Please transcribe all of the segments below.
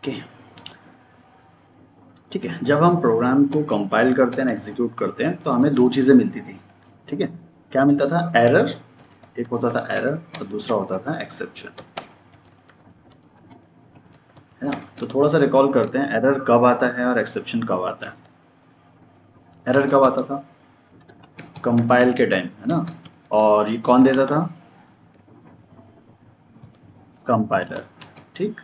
Okay, ठीक है। जब हम प्रोग्राम को कंपाइल करते हैं, एग्जीक्यूट करते हैं, तो हमें दो चीज़ें मिलती थी। ठीक है, क्या मिलता था? एरर, एक होता था एरर और दूसरा होता था एक्सेप्शन, है ना। तो थोड़ा सा रिकॉल करते हैं, एरर कब आता है और एक्सेप्शन कब आता है। एरर कब आता था? कंपाइल के टाइम, है ना। और ये कौन देता था? कंपाइलर। ठीक,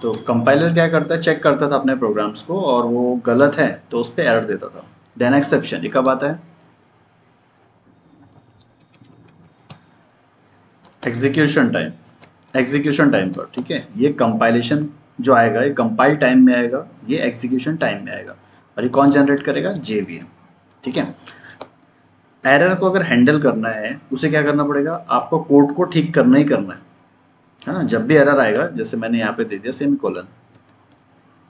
तो कंपाइलर क्या करता है? चेक करता था अपने प्रोग्राम्स को और वो गलत है तो उस पर एरर देता था। देन एक्सेप्शन, ये कब आता है? एग्जीक्यूशन टाइम, एग्जीक्यूशन टाइम पर। ठीक है, ये कंपाइलेशन जो आएगा ये कंपाइल टाइम में आएगा, ये एग्जीक्यूशन टाइम में आएगा। और ये कौन जनरेट करेगा? जेवीएम। ठीक है, एरर को अगर हैंडल करना है उसे क्या करना पड़ेगा? आपको कोड को ठीक करना ही करना है ना। जब भी एरर आएगा, जैसे मैंने यहाँ पे दे दिया सेमी कोलन,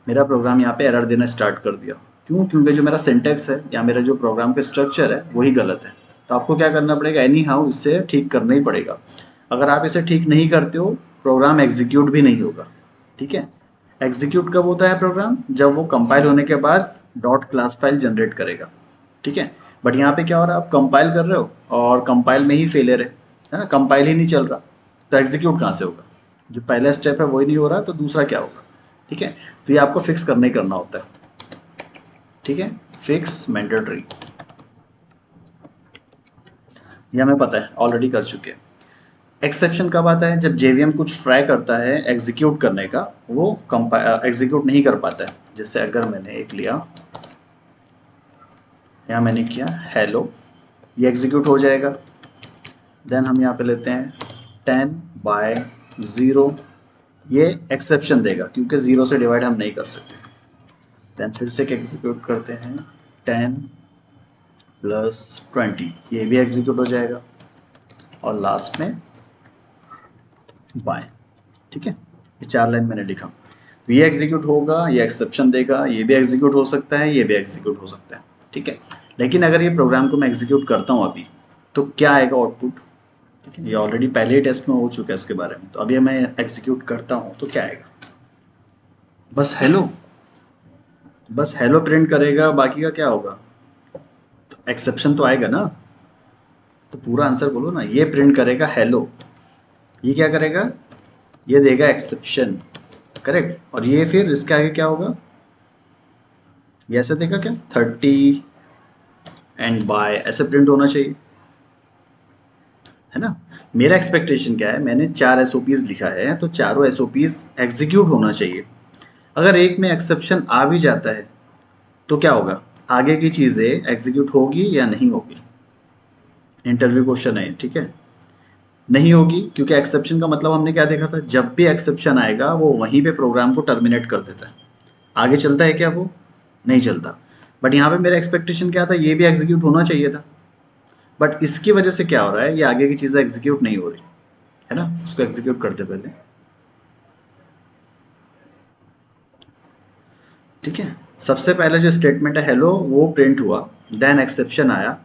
मेरा प्रोग्राम यहाँ पे एरर देना स्टार्ट कर दिया। क्यों? क्योंकि जो मेरा सिंटेक्स है या मेरा जो प्रोग्राम का स्ट्रक्चर है वही गलत है। तो आपको क्या करना पड़ेगा? एनी हाउ इससे ठीक करना ही पड़ेगा। अगर आप इसे ठीक नहीं करते हो, प्रोग्राम एग्जीक्यूट भी नहीं होगा। ठीक है, एग्जीक्यूट कब होता है प्रोग्राम? जब वो कंपाइल होने के बाद डॉट क्लास फाइल जनरेट करेगा। ठीक है, बट यहाँ पे क्या हो रहा है? आप कंपाइल कर रहे हो और कंपाइल में ही फेलियर है ना, कंपाइल ही नहीं चल रहा, तो एग्जीक्यूट कहाँ से होगा? जो पहला स्टेप है वही नहीं हो रहा, तो दूसरा क्या होगा? ठीक है, तो ये आपको फिक्स करना ही करना होता है। ठीक है, फिक्स मैंडेटरी, ये हमें पता है, ऑलरेडी कर चुके हैं। एक्सेप्शन कब आता है? जब जेवीएम कुछ ट्राई करता है एग्जीक्यूट करने का, वो एग्जीक्यूट नहीं कर पाता है। जैसे अगर मैंने एक लिया, यहाँ मैंने किया हेलो, ये एग्जीक्यूट हो जाएगा। देन हम यहाँ पे लेते हैं 10/0, ये एक्सेप्शन देगा क्योंकि 0 से डिवाइड हम नहीं कर सकते। देन फिर से एग्जीक्यूट करते हैं 10+20, ये भी एग्जीक्यूट हो जाएगा। और लास्ट में बाय। ठीक है, ये 4 लाइन मैंने लिखा। तो ये एग्जीक्यूट होगा, ये एक्सेप्शन देगा, ये भी एग्जीक्यूट हो सकता है, ये भी एग्जीक्यूट हो सकता है। ठीक है, लेकिन अगर ये प्रोग्राम को मैं एग्जीक्यूट करता हूँ अभी, तो क्या आएगा आउटपुट? ठीक है, ये ऑलरेडी पहले ही टेस्ट में हो चुका है इसके बारे में। तो अभी मैं एग्जीक्यूट करता हूँ तो क्या आएगा? बस हेलो, बस हेलो प्रिंट करेगा, बाकी का क्या होगा? तो एक्सेप्शन तो आएगा ना। तो पूरा आंसर बोलो ना, ये प्रिंट करेगा हेलो, ये क्या करेगा? ये देगा एक्सेप्शन, करेक्ट। और ये फिर इसके आगे क्या होगा? ये ऐसे देगा क्या? 30 एंड बाय, ऐसे प्रिंट होना चाहिए, है ना। मेरा एक्सपेक्टेशन क्या है? मैंने 4 एसओपीज लिखा है, तो चारों एसओपीज एग्जीक्यूट होना चाहिए। अगर एक में एक्सेप्शन आ भी जाता है तो क्या होगा? आगे की चीज़ें एग्जीक्यूट होगी या नहीं होगी? इंटरव्यू क्वेश्चन है, ठीक है। नहीं होगी, क्योंकि एक्सेप्शन का मतलब हमने क्या देखा था? जब भी एक्सेप्शन आएगा वो वहीं पे प्रोग्राम को टर्मिनेट कर देता है। आगे चलता है क्या? वो नहीं चलता। बट यहाँ पे मेरा एक्सपेक्टेशन क्या था? ये भी एग्जीक्यूट होना चाहिए था। बट इसकी वजह से क्या हो रहा है? ये आगे की चीज़ें एग्जीक्यूट नहीं हो रही, है ना। इसको एग्जीक्यूट करते पहले। ठीक है, सबसे पहले जो स्टेटमेंट है हेलो, वो प्रिंट हुआ। देन एक्सेप्शन आया,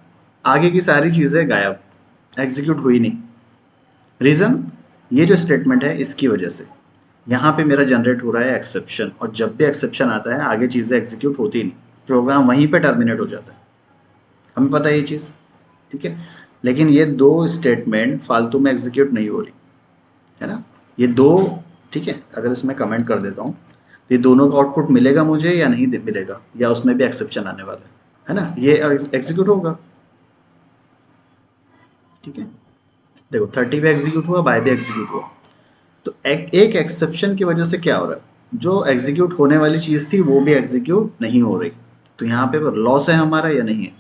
आगे की सारी चीज़ें गायब, एग्जीक्यूट हुई नहीं। रीज़न, ये जो स्टेटमेंट है इसकी वजह से यहाँ पे मेरा जनरेट हो रहा है एक्सेप्शन। और जब भी एक्सेप्शन आता है आगे चीज़ें एग्जीक्यूट होती नहीं, प्रोग्राम वहीं पे टर्मिनेट हो जाता है। हमें पता है ये चीज़, ठीक है। लेकिन ये दो स्टेटमेंट फालतू में एग्जीक्यूट नहीं हो रही, है ना, ये दो। ठीक है, अगर इसमें कमेंट कर देता हूँ, तो ये दोनों का आउटपुट मिलेगा मुझे या नहीं मिलेगा, या उसमें भी एक्सेप्शन आने वाला है ना। ये एग्जीक्यूट होगा। ठीक है, देखो 30 भी एग्जीक्यूट हुआ, बाय भी एग्जीक्यूट हुआ। तो एक एक्सेप्शन की वजह से क्या हो रहा है? जो एग्जीक्यूट होने वाली चीज़ थी वो भी एग्जीक्यूट नहीं हो रही। तो यहाँ पे लॉस है हमारा या नहीं है?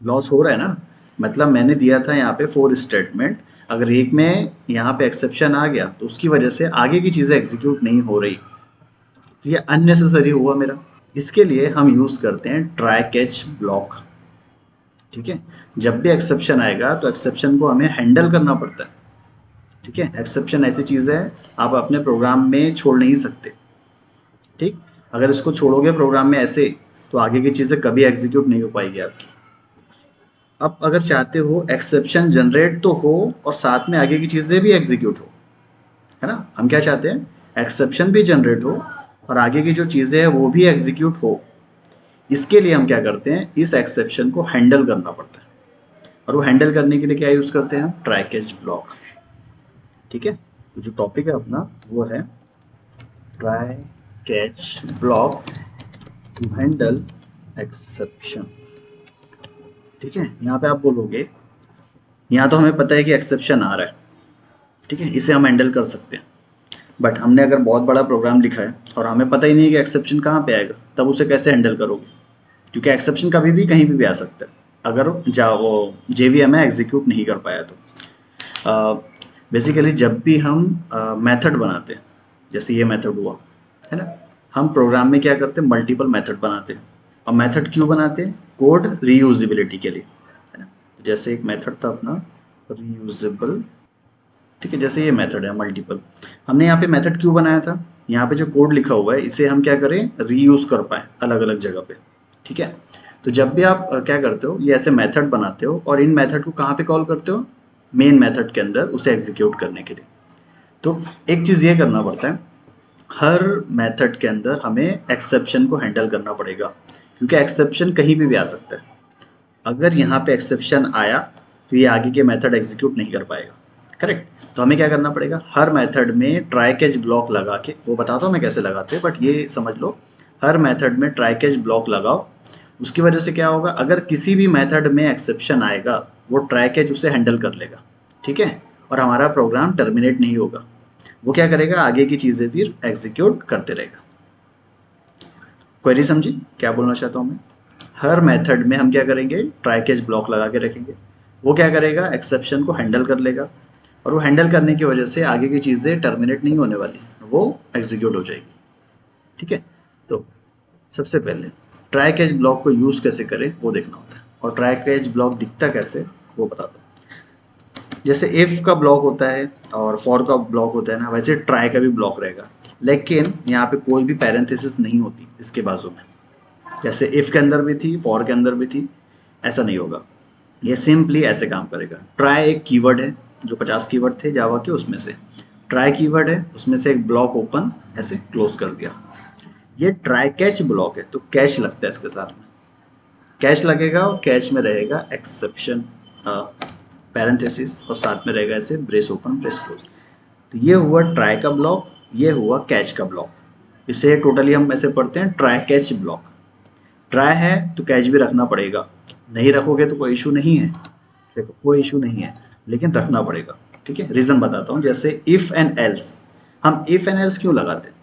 लॉस हो रहा है ना। मतलब मैंने दिया था यहाँ पे 4 स्टेटमेंट, अगर एक में यहाँ पे एक्सेप्शन आ गया तो उसकी वजह से आगे की चीज़ें एग्जीक्यूट नहीं हो रही, तो ये अननेसेसरी हुआ मेरा। इसके लिए हम यूज़ करते हैं ट्राई कैच ब्लॉक। ठीक है, जब भी एक्सेप्शन आएगा तो एक्सेप्शन को हमें हैंडल करना पड़ता है। ठीक है, एक्सेप्शन ऐसी चीज़ है आप अपने प्रोग्राम में छोड़ नहीं सकते। ठीक, अगर इसको छोड़ोगे प्रोग्राम में ऐसे, तो आगे की चीज़ें कभी एग्जीक्यूट नहीं हो पाएगी आपकी। अब अगर चाहते हो एक्सेप्शन जनरेट तो हो और साथ में आगे की चीज़ें भी एग्जीक्यूट हो, है ना। हम क्या चाहते हैं? एक्सेप्शन भी जनरेट हो और आगे की जो चीज़ें हैं वो भी एग्जीक्यूट हो, इसके लिए हम क्या करते हैं, इस एक्सेप्शन को हैंडल करना पड़ता है। और वो हैंडल करने के लिए क्या यूज़ करते हैं हम, ट्राई कैच ब्लॉक। ठीक है, तो जो टॉपिक है अपना वो है try catch block to handle exception. ठीक है, यहाँ पे आप बोलोगे, यहाँ तो हमें पता है कि एक्सेप्शन आ रहा है, ठीक है, इसे हम हैंडल कर सकते हैं। बट हमने अगर बहुत बड़ा प्रोग्राम लिखा है और हमें पता ही नहीं है कि एक्सेप्शन कहाँ पे आएगा, तब उसे कैसे हैंडल करोगे? क्योंकि एक्सेप्शन कभी भी कहीं भी आ सकता है अगर वो JVM में एग्जीक्यूट नहीं कर पाया तो। बेसिकली जब भी हम मेथड बनाते हैं, जैसे ये मेथड हुआ है ना, हम प्रोग्राम में क्या करते हैं, मल्टीपल मेथड बनाते हैं। और मेथड क्यों बनाते हैं? कोड रीयूजेबिलिटी के लिए, है ना। जैसे एक मेथड था अपना रीयूजेबल, ठीक है, जैसे ये मेथड है मल्टीपल, हमने यहाँ पे मेथड क्यों बनाया था, यहाँ पे जो कोड लिखा हुआ है इसे हम क्या करें, रीयूज कर पाए अलग अलग जगह पे। ठीक है, तो जब भी आप क्या करते हो, ये ऐसे मेथड बनाते हो और इन मेथड को कहाँ पे कॉल करते हो, मेन मेथड के अंदर उसे एग्जीक्यूट करने के लिए। तो एक चीज़ ये करना पड़ता है, हर मेथड के अंदर हमें एक्सेप्शन को हैंडल करना पड़ेगा, क्योंकि एक्सेप्शन कहीं भी आ सकता है। अगर यहाँ पे एक्सेप्शन आया तो ये आगे के मेथड एग्जीक्यूट नहीं कर पाएगा, करेक्ट। तो हमें क्या करना पड़ेगा, हर मेथड में ट्राई कैच ब्लॉक लगा के, वो बताता हूँ मैं कैसे लगाते हैं, बट ये समझ लो हर मेथड में ट्राई कैच ब्लॉक लगाओ। उसकी वजह से क्या होगा, अगर किसी भी मेथड में एक्सेप्शन आएगा वो ट्राई कैच उसे हैंडल कर लेगा, ठीक है, और हमारा प्रोग्राम टर्मिनेट नहीं होगा। वो क्या करेगा, आगे की चीज़ें फिर एग्जीक्यूट करते रहेगा। क्वेरी समझी क्या बोलना चाहता हूँ मैं? हर मेथड में हम क्या करेंगे, ट्राई कैच ब्लॉक लगा के रखेंगे। वो क्या करेगा, एक्सेप्शन को हैंडल कर लेगा, और वो हैंडल करने की वजह से आगे की चीज़ें टर्मिनेट नहीं होने वाली, वो एग्जीक्यूट हो जाएगी। ठीक है, तो सबसे पहले ट्राई कैच ब्लॉक को यूज़ कैसे करें वो देखना होता है, और ट्राई कैच ब्लॉक दिखता कैसे वो बता दो। जैसे इफ़ का ब्लॉक होता है और फॉर का ब्लॉक होता है ना, वैसे ट्राई का भी ब्लॉक रहेगा, लेकिन यहाँ पे कोई भी पैरेंथेसिस नहीं होती इसके बाजू में। जैसे इफ़ के अंदर भी थी, फॉर के अंदर भी थी, ऐसा नहीं होगा। ये सिंपली ऐसे काम करेगा। ट्राई एक कीवर्ड है, जो 50 कीवर्ड थे जावा के, उसमें से ट्राई कीवर्ड है, उसमें से एक ब्लॉक ओपन ऐसे क्लोज कर दिया। ये ट्राई कैच ब्लॉक है, तो कैच लगता है इसके साथ में, कैच लगेगा और कैच में रहेगा एक्सेप्शन पैरेंथेसिस, और साथ में रहेगा ऐसे ब्रेस ओपन ब्रेस क्लोज। तो ये हुआ ट्राई का ब्लॉक, ये हुआ कैच का ब्लॉक। इसे टोटली हम ऐसे पढ़ते हैं ट्राई कैच ब्लॉक। ट्राई है तो कैच भी रखना पड़ेगा, नहीं रखोगे तो कोई इशू नहीं है, देखो कोई इशू नहीं है, लेकिन रखना पड़ेगा। ठीक है, रीज़न बताता हूँ। जैसे इफ़ एंड एल्स, हम इफ़ एंड एल्स क्यों लगाते हैं?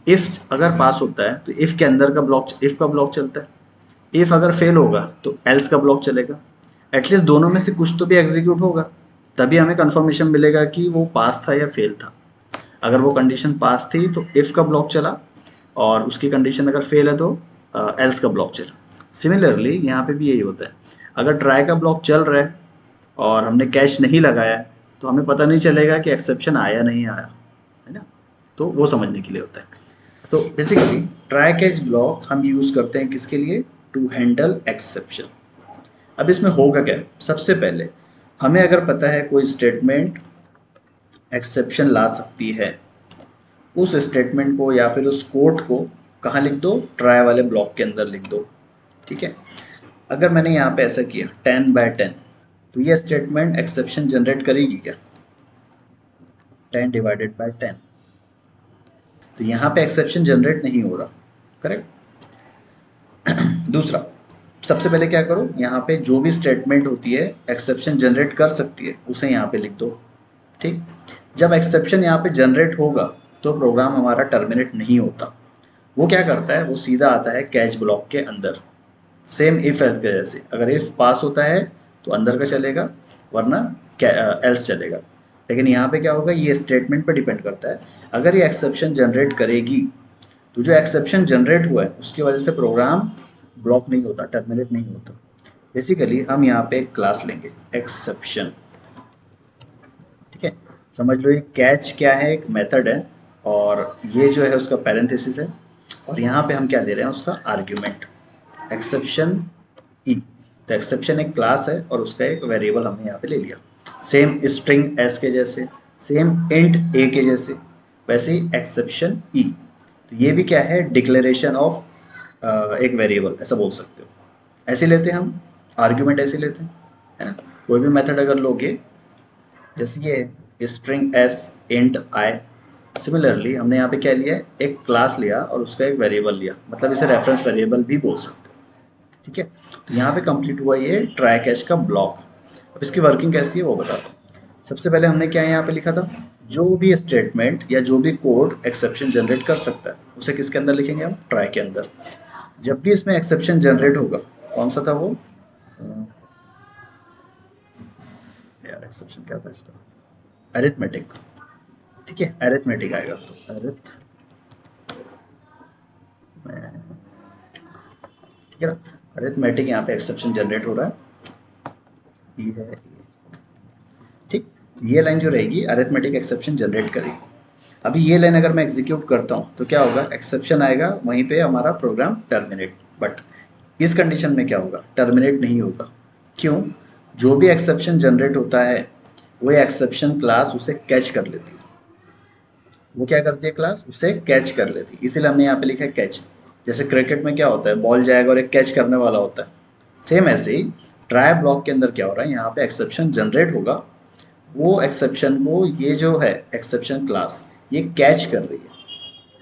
इफ़ अगर पास होता है तो इफ़ के अंदर का ब्लॉक, इफ़ का ब्लॉक चलता है। इफ़ अगर फेल होगा तो एल्स का ब्लॉक चलेगा। एटलीस्ट दोनों में से कुछ तो भी एग्जीक्यूट होगा, तभी हमें कंफर्मेशन मिलेगा कि वो पास था या फेल था। अगर वो कंडीशन पास थी तो इफ़ का ब्लॉक चला, और उसकी कंडीशन अगर फेल है तो एल्स का ब्लॉक चला। सिमिलरली यहाँ पे भी यही होता है, अगर ट्राई का ब्लॉक चल रहा है और हमने कैच नहीं लगाया है तो हमें पता नहीं चलेगा कि एक्सेप्शन आया नहीं आया, है ना। तो वो समझने के लिए होता है। तो बेसिकली ट्राई कैच ब्लॉक हम यूज़ करते हैं किसके लिए, टू हैंडल एक्सेप्शन। अब इसमें होगा क्या, सबसे पहले हमें अगर पता है कोई स्टेटमेंट एक्सेप्शन ला सकती है, उस स्टेटमेंट को या फिर उस कोड को कहाँ लिख दो, ट्राई वाले ब्लॉक के अंदर लिख दो। ठीक है, अगर मैंने यहाँ पे ऐसा किया 10/10, तो ये स्टेटमेंट एक्सेप्शन जनरेट करेगी क्या, 10/10। तो यहाँ पे एक्सेप्शन जनरेट नहीं हो रहा, करेक्ट। दूसरा, सबसे पहले क्या करो, यहाँ पे जो भी स्टेटमेंट होती है एक्सेप्शन जनरेट कर सकती है उसे यहाँ पे लिख दो। ठीक, जब एक्सेप्शन यहाँ पे जनरेट होगा तो प्रोग्राम हमारा टर्मिनेट नहीं होता। वो क्या करता है, वो सीधा आता है कैच ब्लॉक के अंदर, सेम इफ एल्स के जैसे। अगर इफ पास होता है तो अंदर का चलेगा, वरना एल्स चलेगा। लेकिन यहाँ पे क्या होगा, ये स्टेटमेंट पे डिपेंड करता है। अगर ये एक्सेप्शन जनरेट करेगी तो जो एक्सेप्शन जनरेट हुआ है उसकी वजह से प्रोग्राम ब्लॉक नहीं होता, टर्मिनेट नहीं होता। बेसिकली हम यहाँ पे एक क्लास लेंगे एक्सेप्शन। ठीक है, समझ लो ये कैच क्या है, एक मेथड है, और ये जो है उसका पैरेंथेसिस है, और यहाँ पे हम क्या दे रहे हैं, उसका आर्ग्यूमेंट एक्सेप्शन ई। तो एक्सेप्शन एक क्लास है और उसका एक वेरिएबल हमने यहाँ पे ले लिया, सेम स्ट्रिंग एस के जैसे, सेम इंट ए के जैसे। वैसे ही एक्सेप्शन ई, तो ये भी क्या है, डिक्लेरेशन ऑफ एक वेरिएबल ऐसा बोल सकते हो। ऐसे लेते हैं हम, आर्ग्यूमेंट ऐसे लेते हैं, है ना। कोई भी मेथड अगर लोगे, जैसे ये स्ट्रिंग एस इंट आई, सिमिलरली हमने यहाँ पे क्या लिया है, एक क्लास लिया और उसका एक वेरिएबल लिया, मतलब इसे रेफरेंस वेरिएबल भी बोल सकते हैं, ठीक है। तो यहाँ पे कंप्लीट हुआ ये ट्राई कैच का ब्लॉक। अब इसकी वर्किंग कैसी है वो बताता हूँ। सबसे पहले हमने क्या यहाँ पे लिखा था, जो भी स्टेटमेंट या जो भी कोड एक्सेप्शन जनरेट कर सकता है उसे किसके अंदर लिखेंगे हम, ट्राई के अंदर। जब भी इसमें एक्सेप्शन जनरेट होगा, कौन सा था वो, यार एक्सेप्शन क्या था इसका, अरिथमेटिक, ठीक है, अरिथमेटिक आएगा, तो अरिथ, ठीक है ना, अरिथमेटिक यहाँ पे एक्सेप्शन जनरेट हो रहा है, ये है ये, ठीक। ये लाइन जो रहेगी अरिथमेटिक एक्सेप्शन जनरेट करेगी। अभी ये लाइन अगर मैं एग्जीक्यूट करता हूँ तो क्या होगा, एक्सेप्शन आएगा, वहीं पे हमारा प्रोग्राम टर्मिनेट, बट इस कंडीशन में क्या होगा, टर्मिनेट नहीं होगा। क्यों, जो भी एक्सेप्शन जनरेट होता है वो एक्सेप्शन क्लास उसे कैच कर लेती है। वो क्या करती है, क्लास उसे कैच कर लेती है, इसीलिए हमने यहाँ पे लिखा है कैच। जैसे क्रिकेट में क्या होता है, बॉल जाएगा और एक कैच करने वाला होता है, सेम ऐसे ही ट्राई ब्लॉक के अंदर क्या हो रहा है, यहाँ पे एक्सेप्शन जनरेट होगा, वो एक्सेप्शन को ये जो है एक्सेप्शन क्लास ये कैच कर रही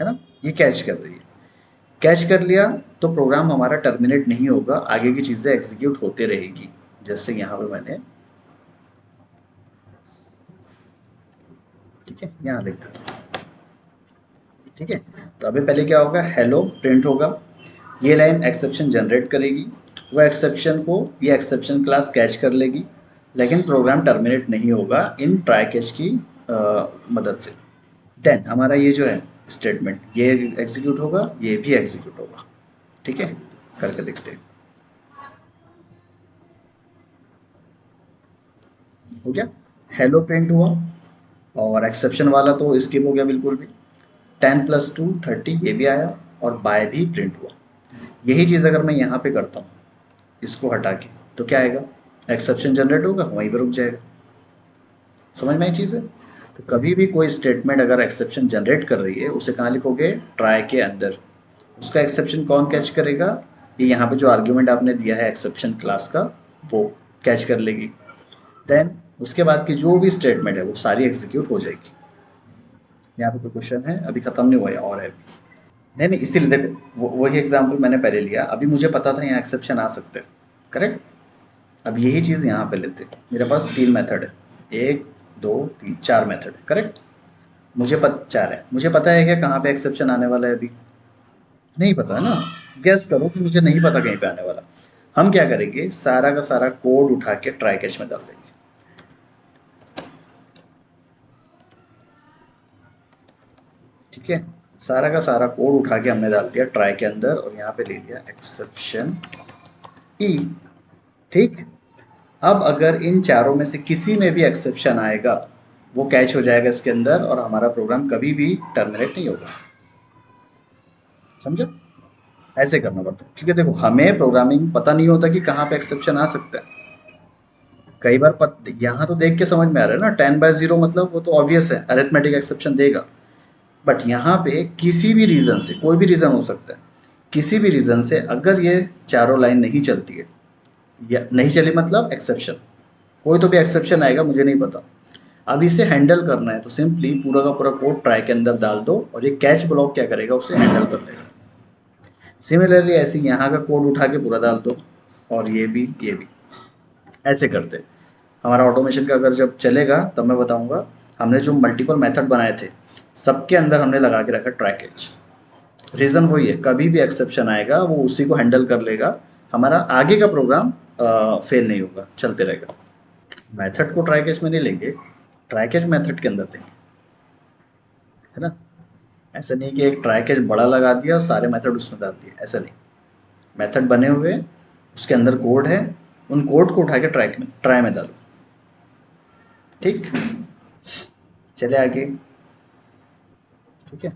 है ना, ये कैच कर रही है। कैच कर लिया तो प्रोग्राम हमारा टर्मिनेट नहीं होगा, आगे की चीज़ें एग्जीक्यूट होते रहेगी। जैसे यहाँ पे मैंने, ठीक है, यहाँ लिख देता हूँ, ठीक है। तो अभी पहले क्या होगा, हेलो प्रिंट होगा, ये लाइन एक्सेप्शन जनरेट करेगी, वो एक्सेप्शन को ये एक्सेप्शन क्लास कैच कर लेगी, लेकिन प्रोग्राम टर्मिनेट नहीं होगा इन ट्राई कैच की मदद से। देन हमारा ये जो है स्टेटमेंट ये एग्जीक्यूट होगा, ये भी एग्जीक्यूट होगा, ठीक है। करके देखते हैं, हो गया, हेलो प्रिंट हुआ, और एक्सेप्शन वाला तो स्किप हो गया बिल्कुल भी, 10 + 2 30 ये भी आया, और बाय भी प्रिंट हुआ। यही चीज़ अगर मैं यहाँ पे करता हूँ इसको हटा के, तो क्या आएगा, एक्सेप्शन जनरेट होगा, वहीं पर रुक जाएगा। समझ में आई चीज़ है। तो कभी भी कोई स्टेटमेंट अगर एक्सेप्शन जनरेट कर रही है उसे कहाँ लिखोगे, ट्राई के अंदर। उसका एक्सेप्शन कौन कैच करेगा, ये यहाँ पे जो आर्ग्यूमेंट आपने दिया है एक्सेप्शन क्लास का, वो कैच कर लेगी। देन उसके बाद की जो भी स्टेटमेंट है वो सारी एग्जीक्यूट हो जाएगी। यहाँ पे कोई क्वेश्चन है, अभी खत्म नहीं हुआ है और है। नहीं नहीं, इसीलिए देखो वही एग्जाम्पल मैंने पहले लिया, अभी मुझे पता था यहाँ एक्सेप्शन आ सकते हैं, करेक्ट। अब यही चीज़ यहाँ पे लेते हैं, मेरे पास 3 मेथड है, 1 2 3 4 मेथड है, करेक्ट। चार है, मुझे पता है क्या कहाँ पे एक्सेप्शन आने वाला है, अभी नहीं पता है ना। गेस करो कि मुझे नहीं पता कहीं पे आने वाला। हम क्या करेंगे, सारा का सारा कोड उठा के ट्राई कैच में डाल देंगे, ठीक है। सारा का सारा कोड उठा के हमने डाल दिया ट्राई के अंदर, और यहाँ पे ले लिया एक्सेप्शन ई, ठीक। अब अगर इन चारों में से किसी में भी एक्सेप्शन आएगा, वो कैच हो जाएगा इसके अंदर, और हमारा प्रोग्राम कभी भी टर्मिनेट नहीं होगा। समझो, ऐसे करना पड़ता है, क्योंकि देखो हमें प्रोग्रामिंग पता नहीं होता कि कहाँ पे एक्सेप्शन आ सकता है। कई बार यहाँ तो देख के समझ में आ रहा है ना, 10/0 मतलब वो तो ऑब्वियस है, अरिथमेटिक एक्सेप्शन देगा। बट यहाँ पे किसी भी रीज़न से, कोई भी रीज़न हो सकता है, किसी भी रीज़न से अगर ये चारों लाइन नहीं चलती है, या नहीं चली मतलब एक्सेप्शन, कोई तो भी एक्सेप्शन आएगा, मुझे नहीं पता। अब इसे हैंडल करना है तो सिंपली पूरा का पूरा कोड ट्राई के अंदर डाल दो, और ये कैच ब्लॉक क्या करेगा, उसे हैंडल कर लेगा। सिमिलरली ऐसे यहाँ का कोड उठा के पूरा डाल दो, और ये भी ऐसे करते हैं। हमारा ऑटोमेशन का अगर जब चलेगा तब मैं बताऊंगा। हमने जो मल्टीपल मेथड बनाए थे सबके अंदर हमने लगा के रखा ट्राई कैच। रीज़न वही है, कभी भी एक्सेप्शन आएगा वो उसी को हैंडल कर लेगा, हमारा आगे का प्रोग्राम फेल नहीं होगा, चलते रहेगा। मेथड को ट्राई कैच में नहीं लेंगे, ट्राई कैच मेथड के अंदर देंगे, है ना। ऐसा नहीं कि एक ट्राई कैच बड़ा लगा दिया और सारे मेथड उसमें डाल दिए, ऐसा नहीं। मेथड बने हुए, उसके अंदर कोड है, उन कोड को उठा के ट्राई में डालो, ठीक। चले आगे, ठीक है।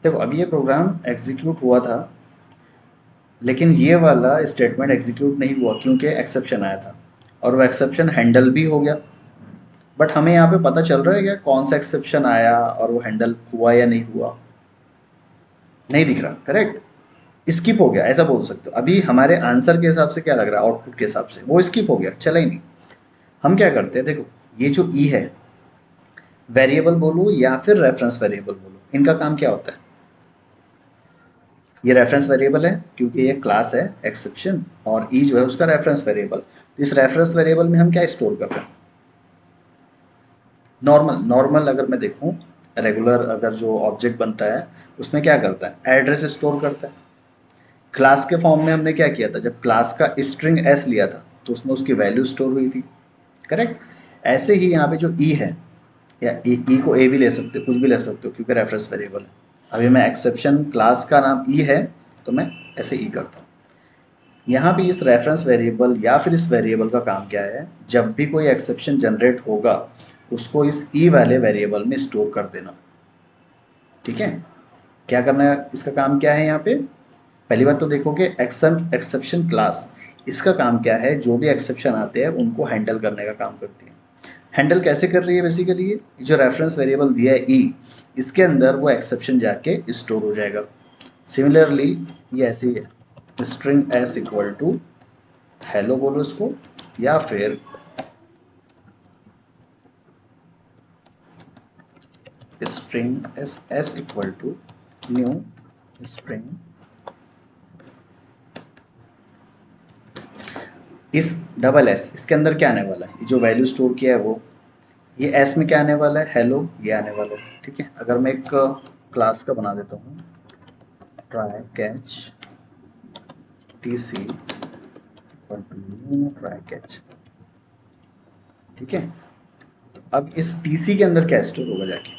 देखो अभी ये प्रोग्राम एग्जीक्यूट हुआ था, लेकिन ये वाला स्टेटमेंट एग्जीक्यूट नहीं हुआ क्योंकि एक्सेप्शन आया था, और वो एक्सेप्शन हैंडल भी हो गया। बट हमें यहाँ पे पता चल रहा है क्या कौन सा एक्सेप्शन आया और वो हैंडल हुआ या नहीं हुआ? नहीं दिख रहा, करेक्ट, स्किप हो गया ऐसा बोल सकते हो। अभी हमारे आंसर के हिसाब से क्या लग रहा है, आउटपुट के हिसाब से वो स्किप हो गया, चला ही नहीं। हम क्या करते हैं, देखो ये जो ई है, वेरिएबल बोलो या फिर रेफरेंस वेरिएबल बोलो, इनका काम क्या होता है? ये रेफरेंस वेरिएबल है क्योंकि ये क्लास है एक्सेप्शन, और ई जो है उसका रेफरेंस वेरिएबल। तो इस रेफरेंस वेरिएबल में हम क्या स्टोर कर रहे हैं? नॉर्मल नॉर्मल अगर मैं देखूं, रेगुलर अगर जो ऑब्जेक्ट बनता है उसमें क्या करता है, एड्रेस स्टोर करता है। क्लास के फॉर्म में हमने क्या किया था, जब क्लास का स्ट्रिंग एस लिया था तो उसमें उसकी वैल्यू स्टोर हुई थी, करेक्ट। ऐसे ही यहाँ पे जो ई है, या ई को ए भी ले सकते हो, कुछ भी ले सकते हो क्योंकि रेफरेंस वेरिएबल है। अभी मैं एक्सेप्शन क्लास का नाम ई है तो मैं ऐसे ई करता हूँ। यहाँ पे इस रेफरेंस वेरिएबल या फिर इस वेरिएबल का काम क्या है, जब भी कोई एक्सेप्शन जनरेट होगा उसको इस ई वाले वेरिएबल में स्टोर कर देना, ठीक है। क्या करना है, इसका काम क्या है यहाँ पे? पहली बात तो देखो कि एक्सेप्शन क्लास, इसका काम क्या है, जो भी एक्सेप्शन आते हैं उनको हैंडल करने का काम करती है। हैंडल कैसे कर रही है, बेसिकली ये जो रेफरेंस वेरिएबल दिया है ई, इसके अंदर वो एक्सेप्शन जाके स्टोर हो जाएगा। सिमिलरली ये ऐसे ही है, string S equal to hello बोलो इसको, या फिर string S equal to new string. इस डबल एस, इसके अंदर क्या आने वाला है, जो वैल्यू स्टोर किया है वो, ये एस में क्या आने वाला है, हेलो, ये आने वाला है, ठीक है। अगर मैं एक क्लास का बना देता हूँ, try catch T C equal to new try catch, ठीक है। तो अब इस टी सी के अंदर क्या स्टोर होगा जाके,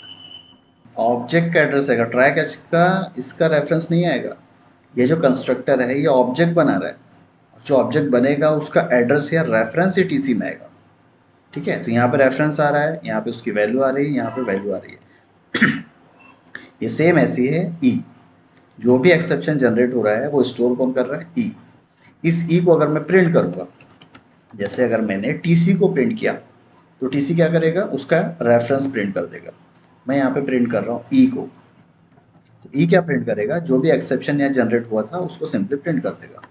ऑब्जेक्ट का एड्रेस आएगा, ट्राई कैच का इसका रेफरेंस नहीं आएगा। ये जो कंस्ट्रक्टर है ये ऑब्जेक्ट बना रहा है, जो ऑब्जेक्ट बनेगा उसका एड्रेस या रेफरेंस ही टीसी में आएगा, ठीक है। तो यहाँ पे रेफरेंस आ रहा है, यहाँ पे उसकी वैल्यू आ रही है, यहाँ पे वैल्यू आ रही है। ये सेम ऐसी है ई, जो भी एक्सेप्शन जनरेट हो रहा है वो स्टोर कौन कर रहा है, ई। इस ई को अगर मैं प्रिंट करूँगा, जैसे अगर मैंने टीसी को प्रिंट किया तो टीसी क्या करेगा, उसका रेफरेंस प्रिंट कर देगा। मैं यहाँ पे प्रिंट कर रहा हूँ ई को, तो ई क्या प्रिंट करेगा, जो भी एक्सेप्शन यहाँ जनरेट हुआ था उसको सिंपली प्रिंट कर देगा।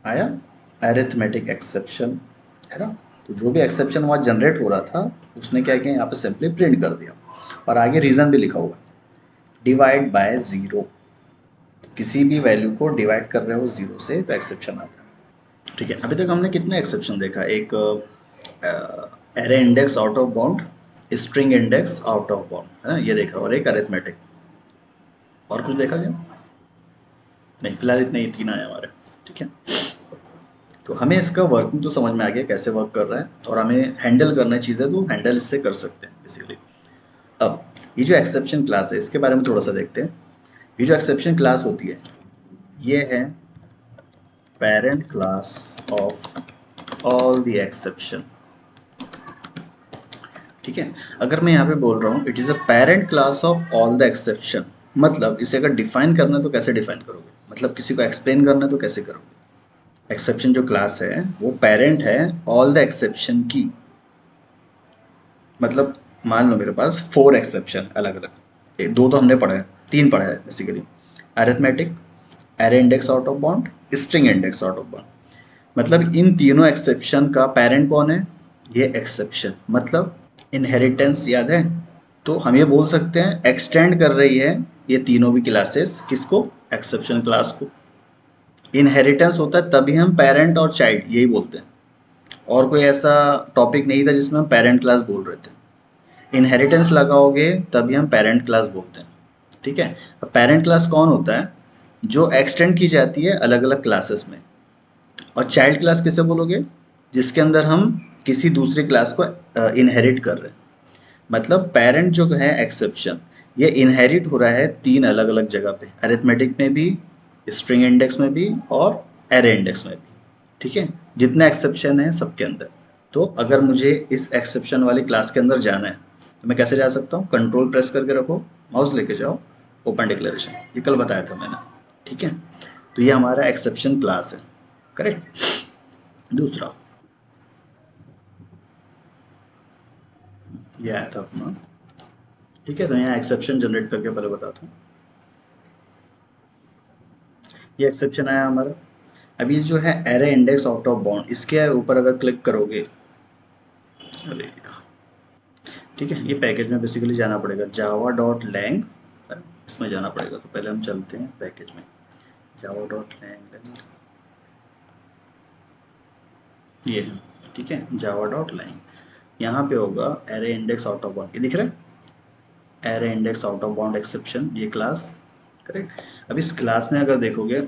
आया अरिथमेटिक एक्सेप्शन, है ना। तो जो भी एक्सेप्शन वहाँ जनरेट हो रहा था उसने क्या किया, यहाँ पे सिंपली प्रिंट कर दिया, और आगे रीज़न भी लिखा हुआ है, डिवाइड बाय ज़ीरो। किसी भी वैल्यू को डिवाइड कर रहे हो ज़ीरो से तो एक्सेप्शन आता है, ठीक है। अभी तक हमने कितने एक्सेप्शन देखा, एक array index out of bound, string index out of bound, है ना, ये देखा, और एक अरिथमेटिक। और कुछ देखा क्या? नहीं, फिलहाल इतने ही तीन आए हमारे, ठीक है। तो हमें इसका वर्किंग तो समझ में आ गया कैसे वर्क कर रहा है, और हमें हैंडल करना है चीज़ें तो हैंडल इससे कर सकते हैं बेसिकली। अब ये जो एक्सेप्शन क्लास है इसके बारे में थोड़ा सा देखते हैं। ये जो एक्सेप्शन क्लास होती है ये है parent class of all the exception, ठीक है। अगर मैं यहाँ पे बोल रहा हूँ it is a parent class of all the exception, मतलब इसे अगर डिफाइन करना है तो कैसे डिफाइन करोगे, मतलब किसी को एक्सप्लेन करना है तो कैसे करोगे। एक्सेप्शन जो क्लास है वो पेरेंट है ऑल द एक्सेप्शन की, मतलब मान लो मेरे पास 4 एक्सेप्शन अलग अलग, दो तो हमने पढ़ा है, 3 पढ़ा है basically, arithmetic, array index out of bound, string index out of bound. मतलब इन तीनों एक्सेप्शन का पेरेंट कौन है, ये एक्सेप्शन, मतलब इनहेरिटेंस याद है। तो हम ये बोल सकते हैं एक्सटेंड कर रही है ये तीनों भी क्लासेस, किसको, एक्सेप्शन क्लास को। इनहेरिटेंस होता है तभी हम पेरेंट और चाइल्ड यही बोलते हैं, और कोई ऐसा टॉपिक नहीं था जिसमें हम पेरेंट क्लास बोल रहे थे। इनहेरिटेंस लगाओगे तभी हम पेरेंट क्लास बोलते हैं, ठीक है। अब पेरेंट क्लास कौन होता है, जो एक्सटेंड की जाती है अलग अलग क्लासेस में। और चाइल्ड क्लास किसे बोलोगे, जिसके अंदर हम किसी दूसरी क्लास को इनहेरिट कर रहे हैं। मतलब पेरेंट जो है एक्सेप्शन, ये इनहेरिट हो रहा है 3 अलग अलग जगह पे, अरिथमेटिक में भी, स्ट्रिंग इंडेक्स में भी, और एरे इंडेक्स में भी, ठीक है। जितने एक्सेप्शन है सबके अंदर। तो अगर मुझे इस एक्सेप्शन वाली क्लास के अंदर जाना है तो मैं कैसे जा सकता हूँ, कंट्रोल प्रेस करके रखो, माउस लेके जाओ, ओपन डिक्लेरेशन, ये कल बताया था मैंने, ठीक है। तो ये हमारा एक्सेप्शन क्लास है, करेक्ट। दूसरा ये आया था अपना, ठीक है। तो यहाँ एक्सेप्शन जनरेट करके पहले बताता हूँ। ये एक्सेप्शन आया हमारा। अभी जो है array index out of bound, इसके ऊपर अगर क्लिक करोगे, अरे ठीक है, ये पैकेज में बेसिकली जाना पड़ेगा, जावा डॉट लैंग, इसमें जाना पड़ेगा। तो पहले हम चलते हैं पैकेज में, जावा डॉट लैंग, ये है, ठीक है, जावा डॉट लैंग। यहाँ पे होगा array index out of bound, ये दिख रहा है, array index out of bound exception, ये क्लास, करेक्ट। अब इस क्लास में अगर देखोगे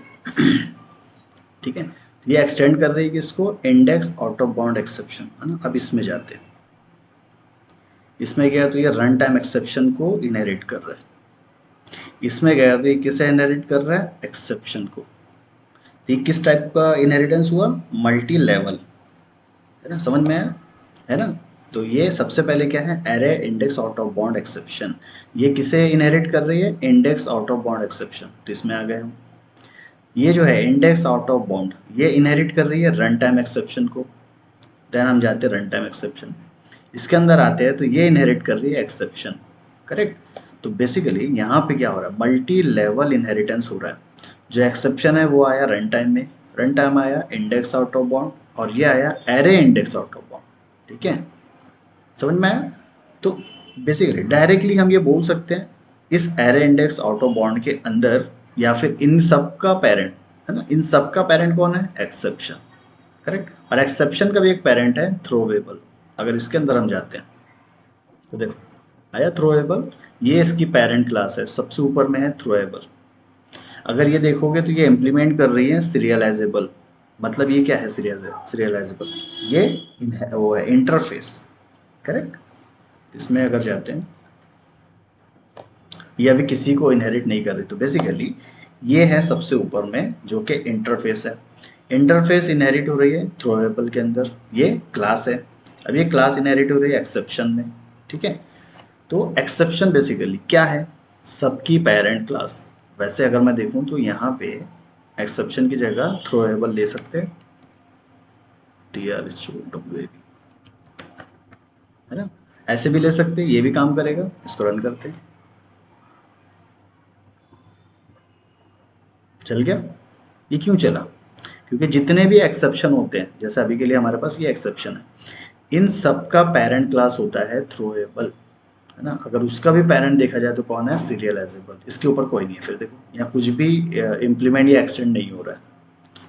ठीक है, तो ये एक्सटेंड कर रही है कि इसको index out of bound exception, है ना। अब इसमें जाते हैं, इसमें गया तो ये रन टाइम एक्सेप्शन को इनहेरिट कर रहा है, इसमें गया तो ये किसे इनहेरिट कर रहा है, एक्सेप्शन को। ये किस टाइप का इनहेरिटेंस हुआ, मल्टी लेवल, है ना, समझ में आया, है ना। तो ये सबसे पहले क्या है, array index out of bound exception, ये किसे इनहेरिट कर रही है, index out of bound exception. तो इसमें आ गए हम, ये जो है इंडेक्स आउट ऑफ बाउंड, ये इनहेरिट कर रही है रन टाइम एक्सेप्शन को। देन हम जाते हैं रन टाइम एक्सेप्शन, इसके अंदर आते हैं तो ये इनहेरिट कर रही है एक्सेप्शन, करेक्ट। तो बेसिकली यहाँ पे क्या हो रहा है, मल्टी लेवल इनहेरिटेंस हो रहा है। जो एक्सेप्शन है वो आया रन टाइम में, रन टाइम आया इंडेक्स आउट ऑफ बाउंड, और ये आया array index out of bound, ठीक है, समझ में आया। तो बेसिकली डायरेक्टली हम ये बोल सकते हैं, इस array index out of bound के अंदर, या फिर इन सब का पेरेंट, है ना, इन सब का पेरेंट कौन है, एक्सेप्शन, करेक्ट। और एक्सेप्शन का भी एक पेरेंट है थ्रोवेबल। अगर इसके अंदर हम जाते हैं तो देखो आया थ्रोएबल, ये इसकी पेरेंट क्लास है, सबसे ऊपर में है थ्रोएबल। अगर ये देखोगे तो ये इम्प्लीमेंट कर रही है सीरियलाइजेबल, मतलब ये क्या है सीरियलाइजेबल, ये वो है इंटरफेस, करेक्ट। इसमें अगर जाते हैं, ये अभी किसी को इनहेरिट नहीं कर रही, तो बेसिकली ये है सबसे ऊपर में जो कि इंटरफेस है। इंटरफेस इनहेरिट हो रही है थ्रोएबल के अंदर, ये क्लास है। अब ये क्लास इनहेरिट हो रही है एक्सेप्शन में, ठीक है। तो एक्सेप्शन बेसिकली क्या है, सबकी पेरेंट क्लास। वैसे अगर मैं देखूं तो यहाँ पे एक्सेप्शन की जगह थ्रोएबल ले सकते हैं, TRHOWAB, है ना, ऐसे भी ले सकते हैं, ये भी काम करेगा। इसको रन करते हैं, चल गया। ये क्यों चला, क्योंकि जितने भी एक्सेप्शन होते हैं, जैसे अभी के लिए हमारे पास ये एक्सेप्शन है, इन सब का पेरेंट क्लास होता है थ्रोएबल, है ना। अगर उसका भी पेरेंट देखा जाए तो कौन है, सीरियलाइजेबल। इसके ऊपर कोई नहीं है, फिर देखो यहाँ कुछ भी इम्प्लीमेंट या एक्सटेंड नहीं हो रहा है।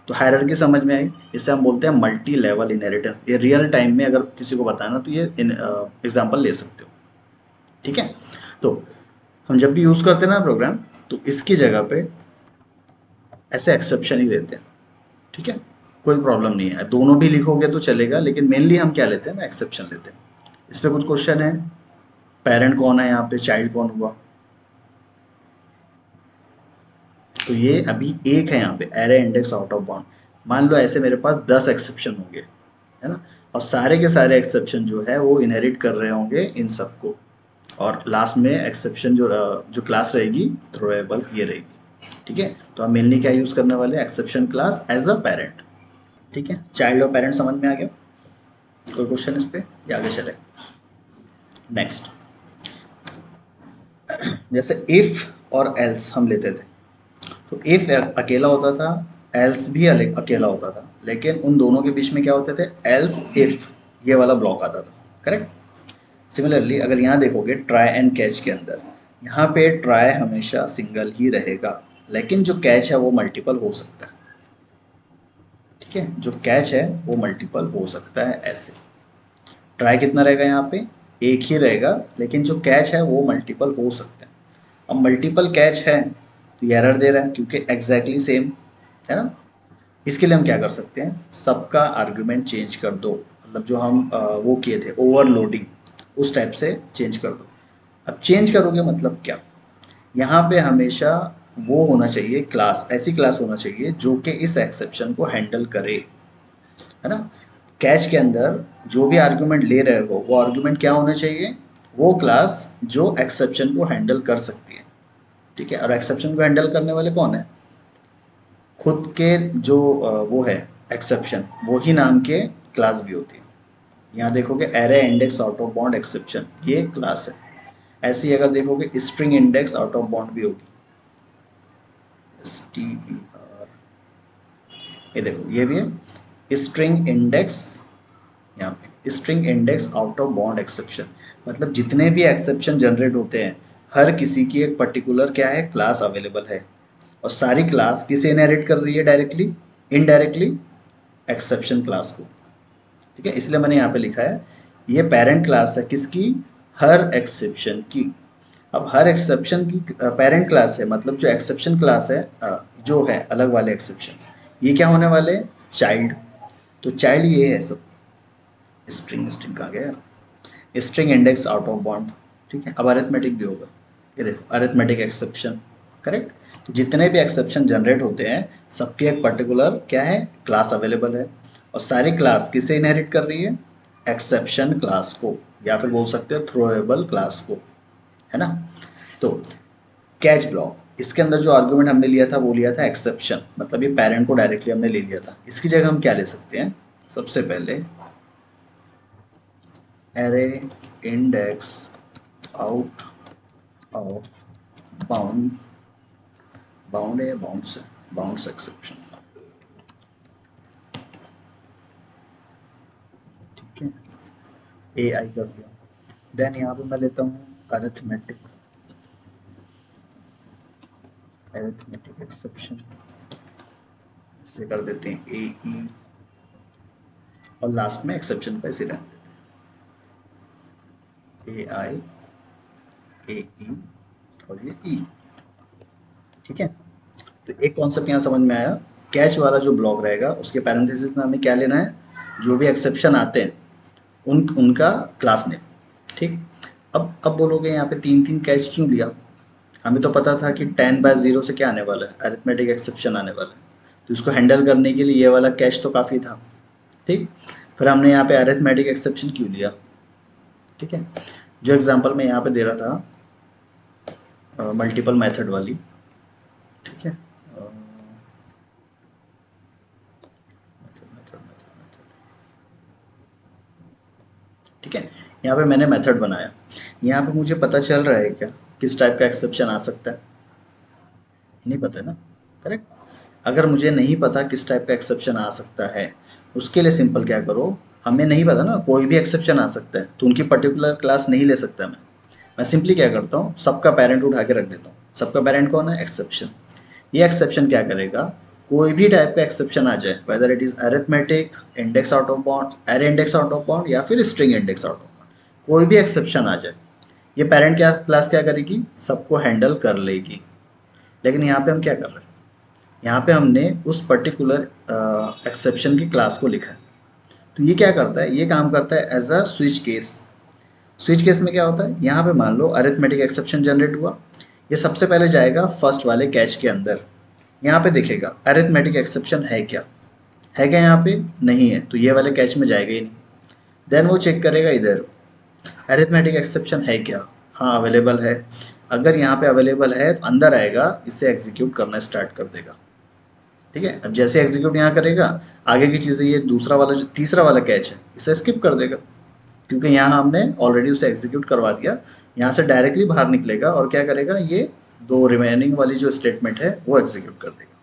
तो हायरार्की समझ में आई, इसे हम बोलते हैं मल्टी लेवल इनहेरिटेंस। ये रियल टाइम में अगर किसी को बताना तो ये एग्जाम्पल ले सकते हो, ठीक है। तो हम जब भी यूज़ करते हैं ना प्रोग्राम, तो इसकी जगह पे ऐसे एक्सेप्शन ही लेते हैं, ठीक है, कोई प्रॉब्लम नहीं है। दोनों भी लिखोगे तो चलेगा, लेकिन मेनली हम क्या लेते हैं ना, एक्सेप्शन लेते हैं। इस पर कुछ क्वेश्चन है, पेरेंट कौन है यहाँ पे, चाइल्ड कौन हुआ। तो ये अभी एक है यहाँ पे array index out of bound. मान लो ऐसे मेरे पास 10 एक्सेप्शन होंगे, है ना, और सारे के सारे एक्सेप्शन जो है वो इनहेरिट कर रहे होंगे इन सबको, और लास्ट में एक्सेप्शन जो क्लास रहेगी थ्रोएबल ये रहेगी, ठीक है। तो हम मेनली क्या यूज़ करने वाले हैं, exception class as a parent, ठीक है। चाइल्ड और पेरेंट समझ में आ गया, कोई क्वेश्चन इस पे, या आगे चले। नेक्स्ट, जैसे इफ और एल्स हम लेते थे, तो इफ अकेला होता था, एल्स भी अकेला होता था, लेकिन उन दोनों के बीच में क्या होते थे, एल्स इफ, ये वाला ब्लॉक आता था, करेक्ट। सिमिलरली अगर यहाँ देखोगे ट्राई एंड कैच के अंदर, यहाँ पे ट्राई हमेशा सिंगल ही रहेगा, लेकिन जो कैच है वो मल्टीपल हो सकता है, ठीक है, जो कैच है वो मल्टीपल हो सकता है। ऐसे ट्राई कितना रहेगा, यहाँ पे एक ही रहेगा, लेकिन जो कैच है वो मल्टीपल हो सकता है। अब मल्टीपल कैच है तो ये एरर दे रहा है, क्योंकि एग्जैक्टली सेम है ना। इसके लिए हम क्या कर सकते हैं, सबका आर्ग्यूमेंट चेंज कर दो, मतलब जो हम वो किए थे ओवरलोडिंग, उस टाइप से चेंज कर दो। अब चेंज करोगे मतलब क्या, यहाँ पे हमेशा वो होना चाहिए क्लास, ऐसी क्लास होना चाहिए जो कि इस एक्सेप्शन को हैंडल करे, है ना। कैच के अंदर जो भी आर्ग्यूमेंट ले रहे हो वो आर्ग्यूमेंट क्या होना चाहिए, वो क्लास जो एक्सेप्शन को हैंडल कर सकती है, ठीक है। और एक्सेप्शन को हैंडल करने वाले कौन है, खुद के जो वो है एक्सेप्शन वो ही नाम के क्लास भी होती है। यहाँ देखोगे array index out of bound exception, ये क्लास है। ऐसे ही अगर देखोगे string index out of bound भी होगी, STR, ये देखो ये भी है स्ट्रिंग इंडेक्स। यहाँ पे string index out of bound exception, मतलब जितने भी एक्सेप्शन जनरेट होते हैं हर किसी की एक पर्टिकुलर क्या है क्लास अवेलेबल है, और सारी क्लास किसे इनहेरिट कर रही है डायरेक्टली इनडायरेक्टली, एक्सेप्शन क्लास को। ठीक है, इसलिए मैंने यहाँ पे लिखा है ये पेरेंट क्लास है किसकी, हर एक्सेप्शन की। अब हर एक्सेप्शन की पेरेंट क्लास है, मतलब जो एक्सेप्शन क्लास है जो है अलग वाले एक्सेप्शन, ये क्या होने वाले चाइल्ड। तो चाइल्ड ये है सब, स्ट्रिंग स्ट्रिंग कहाँ गया यार, string index out of bound. ठीक है, अब अरिथमेटिक भी होगा, ये देखो अरिथमेटिक एक्सेप्शन, करेक्ट। तो जितने भी एक्सेप्शन जनरेट होते हैं सबके एक पर्टिकुलर क्या है क्लास अवेलेबल है, और सारी क्लास किसे इनहेरिट कर रही है, एक्सेप्शन क्लास को, या फिर बोल सकते हो थ्रोएबल क्लास को, है ना। तो कैच ब्लॉक, इसके अंदर जो आर्गुमेंट हमने लिया था वो लिया था एक्सेप्शन, मतलब ये पेरेंट को डायरेक्टली हमने ले लिया था। इसकी जगह हम क्या ले सकते हैं, सबसे पहले array index out of bound, bound है बाउंड्स है, बाउंड्स एक्सेप्शन। ठीक है, ए आई कर दिया। देन यहाँ पे मैं लेता हूँ अरिथमेटिक, अरिथमेटिक एक्सेप्शन, इसे कर देते हैं ए ई, और लास्ट में एक्सेप्शन पे इसे रहने देते हैं ए आई ए ई और ये ई। ठीक है, तो एक कॉन्सेप्ट यहाँ समझ में आया, कैच वाला जो ब्लॉक रहेगा उसके पैरेंथेसिस में हमें क्या लेना है, जो भी एक्सेप्शन आते हैं उनका क्लास नेम। ठीक, अब बोलोगे यहाँ पे तीन तीन कैच क्यों लिया, हमें तो पता था कि 10/0 से क्या आने वाला है, अरिथमेटिक एक्सेप्शन आने वाला है, तो इसको हैंडल करने के लिए ये वाला कैच तो काफ़ी था। ठीक, फिर हमने यहाँ पे अरिथमेटिक एक्सेप्शन क्यों लिया। ठीक है, जो एग्जांपल मैं यहाँ पे दे रहा था मल्टीपल मेथड वाली, ठीक है, ठीक है, यहाँ पे मैंने मेथड बनाया, यहाँ पे मुझे पता चल रहा है क्या किस टाइप का एक्सेप्शन आ सकता है, नहीं पता है ना, करेक्ट। अगर मुझे नहीं पता किस टाइप का एक्सेप्शन आ सकता है, उसके लिए सिंपल क्या करो, हमें नहीं पता ना कोई भी एक्सेप्शन आ सकता है तो उनकी पर्टिकुलर क्लास नहीं ले सकता मैं सिंपली क्या करता हूँ सबका पेरेंट उठा के रख देता हूँ। सबका पेरेंट कौन है, एक्सेप्शन। ये एक्सेप्शन क्या करेगा, कोई भी टाइप का एक्सेप्शन आ जाए, whether it is arithmetic, index out of bound, array index out of bound, या फिर string index out of bound, कोई भी एक्सेप्शन आ जाए, ये पेरेंट क्या क्लास क्या करेगी, सबको हैंडल कर लेगी। लेकिन यहाँ पे हम क्या कर रहे हैं, यहाँ पे हमने उस पर्टिकुलर एक्सेप्शन की क्लास को लिखा है। तो ये क्या करता है, ये काम करता है as a switch case. Switch case में क्या होता है, यहाँ पे मान लो अरिथमेटिक एक्सेप्शन जनरेट हुआ, ये सबसे पहले जाएगा फर्स्ट वाले कैच के अंदर, यहाँ पे देखेगा अरिथमेटिक एक्सेप्शन है क्या यहाँ पे नहीं है, तो ये वाले कैच में जाएगा ही नहीं। देन वो चेक करेगा इधर अरिथमेटिक एक्सेप्शन है क्या, हाँ अवेलेबल है। अगर यहाँ पे अवेलेबल है तो अंदर आएगा, इसे एग्जीक्यूट करना स्टार्ट कर देगा। ठीक है, अब जैसे एग्जीक्यूट यहाँ करेगा, आगे की चीज़ें ये दूसरा वाला जो तीसरा वाला कैच है इसे स्किप कर देगा, क्योंकि यहाँ हमने ऑलरेडी उसे एग्जीक्यूट करवा दिया। यहाँ से डायरेक्टली बाहर निकलेगा और क्या करेगा, ये दो रिमेनिंग वाली जो स्टेटमेंट है वो एग्जीक्यूट कर देगा।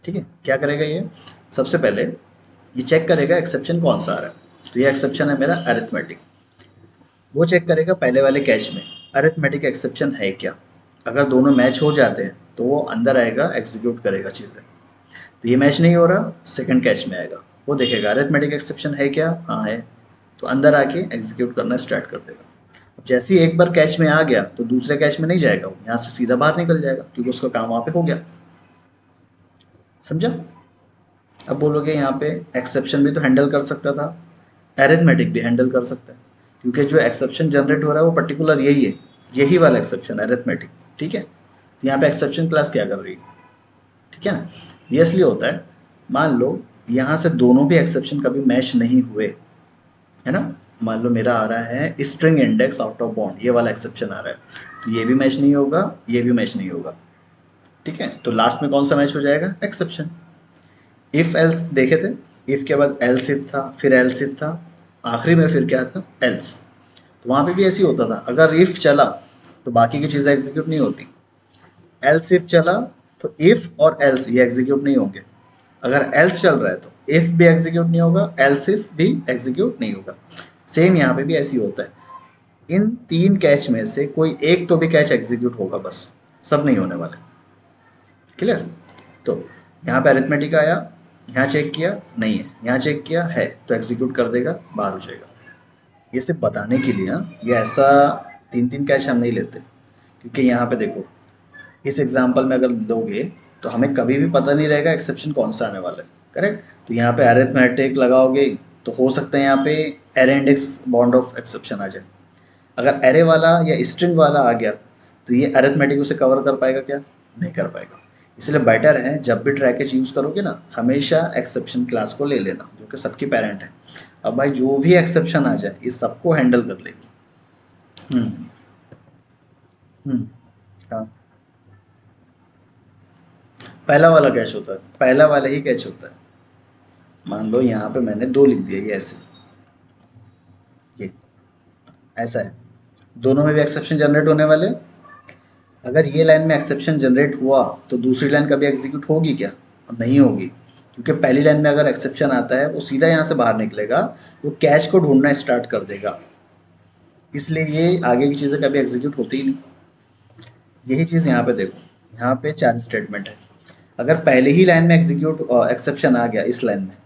ठीक है, क्या करेगा ये, सबसे पहले ये चेक करेगा एक्सेप्शन कौन सा आ रहा है, तो ये एक्सेप्शन है मेरा अरिथमेटिक। वो चेक करेगा पहले वाले कैच में अरिथमेटिक एक्सेप्शन है क्या, अगर दोनों मैच हो जाते हैं तो वो अंदर आएगा एग्जीक्यूट करेगा चीज़ें। तो ये मैच नहीं हो रहा, सेकंड कैच में आएगा, वो देखेगा अरिथमेटिक एक्सेप्शन है क्या, हाँ है, तो अंदर आके एग्जीक्यूट करना स्टार्ट कर देगा। अब जैसे ही एक बार कैच में आ गया तो दूसरे कैच में नहीं जाएगा, वो यहाँ से सीधा बाहर निकल जाएगा क्योंकि उसका काम वहाँ पे हो गया। समझा। अब बोलोगे यहाँ पे एक्सेप्शन भी तो हैंडल कर सकता था, अरिथमेटिक भी हैंडल कर सकता है, क्योंकि जो एक्सेप्शन जनरेट हो रहा है वो पर्टिकुलर यही है, यही वाला एक्सेप्शन अरिथमेटिक। ठीक है, तो यहाँ पे एक्सेप्शन क्लास क्या कर रही है, ठीक है ना। ये इसलिए होता है, मान लो यहाँ से दोनों भी एक्सेप्शन कभी मैच नहीं हुए, है ना। मान लो मेरा आ रहा है string index out of bound, ये वाला एक्सेप्शन आ रहा है, तो ये भी मैच नहीं होगा, ये भी मैच नहीं होगा। ठीक है, तो लास्ट में कौन सा मैच हो जाएगा, एक्सेप्शन। इफ एल्स देखे थे, इफ के बाद एल्स इफ था, फिर एल्स इफ था, आखिरी में फिर क्या था, एल्स। तो वहां पे भी ऐसे ही होता था, अगर इफ चला तो बाकी की चीजें एग्जीक्यूट नहीं होती, एल्स इफ चला तो इफ और एल्स ये एग्जीक्यूट नहीं होंगे, अगर एल्स चल रहा है तो इफ भी एग्जीक्यूट नहीं होगा, एल्स इफ भी एग्जीक्यूट नहीं होगा। सेम यहाँ पे भी ऐसे ही होता है, इन तीन कैच में से कोई एक तो भी कैच एग्जीक्यूट होगा बस, सब नहीं होने वाले। क्लियर? तो यहाँ पे अरिथमेटिक आया, यहाँ चेक किया नहीं है, यहाँ चेक किया है, तो एग्जीक्यूट कर देगा, बाहर हो जाएगा। ये सिर्फ बताने के लिए, हाँ, ये ऐसा तीन तीन कैच हम नहीं लेते, क्योंकि यहाँ पे देखो इस एग्जाम्पल में अगर लोगे तो हमें कभी भी पता नहीं रहेगा एक्सेप्शन कौन सा आने वाला है। करेक्ट? तो यहाँ पे अरिथमेटिक लगाओगे तो हो सकता है यहाँ पे array index bound of exception आ जाए। अगर एरे वाला या स्ट्रिंग वाला आ गया तो ये अरिथमेटिक उसे कवर कर पाएगा क्या? नहीं कर पाएगा। इसलिए बेटर है जब भी ट्रैकेज यूज़ करोगे ना, हमेशा एक्सेप्शन क्लास को ले लेना जो कि सबकी पेरेंट है। अब भाई जो भी एक्सेप्शन आ जाए ये सबको हैंडल कर लेगी। हम्म। हम्म। हाँ, पहला वाला कैच होता है, पहला वाला ही कैच होता है। मान लो यहाँ पे मैंने दो लिख दिया, ये ऐसे, ये ऐसा है, दोनों में भी एक्सेप्शन जनरेट होने वाले हैं। अगर ये लाइन में एक्सेप्शन जनरेट हुआ तो दूसरी लाइन कभी एग्जीक्यूट होगी क्या? नहीं होगी, क्योंकि पहली लाइन में अगर एक्सेप्शन आता है वो सीधा यहाँ से बाहर निकलेगा, वो कैच को ढूंढना स्टार्ट कर देगा, इसलिए ये आगे की चीज़ें कभी एग्जीक्यूट होती ही नहीं। यही चीज़ यहाँ पे देखो, यहाँ पे चार स्टेटमेंट है, अगर पहले ही लाइन में एग्जीक्यूट एक्सेप्शन आ गया इस लाइन में,